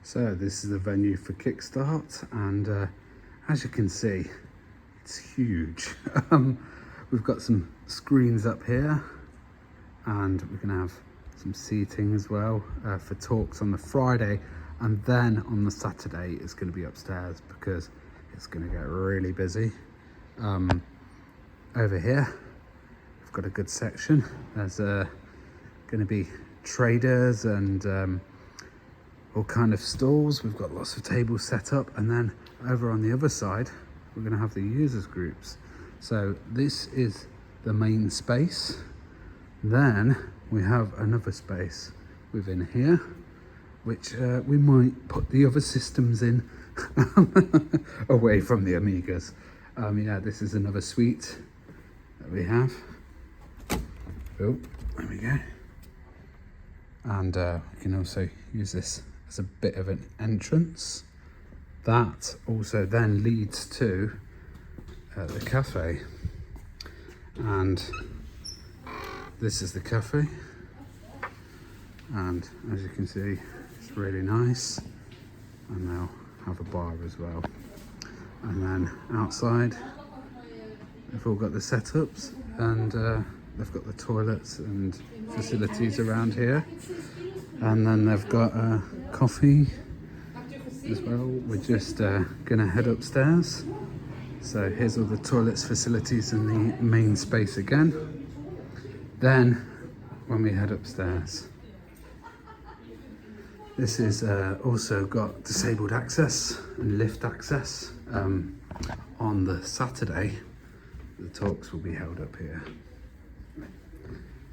So this is the venue for Kickstart, and as you can see, it's huge. We've got some screens up here, and we're gonna have some seating as well for talks on the Friday, and then on the Saturday it's going to be upstairs because it's going to get really busy. Over here we've got a good section. There's going to be traders and all kind of stalls. We've got lots of tables set up, and then over on the other side we're going to have the users groups. So this is the main space. Then we have another space within here, which we might put the other systems in away from the Amigas. Yeah, this is another suite that we have. Oh, there we go. And we can also use this as a bit of an entrance. That also then leads to the cafe. And this is the cafe. And as you can see, it's really nice. And they'll have a bar as well. And then outside, they've all got the setups, and they've got the toilets and facilities around here. And then they've got coffee as well. We're just gonna head upstairs. So here's all the toilets, facilities, and the main space again. Then when we head upstairs, this is also got disabled access and lift access. On the Saturday, the talks will be held up here.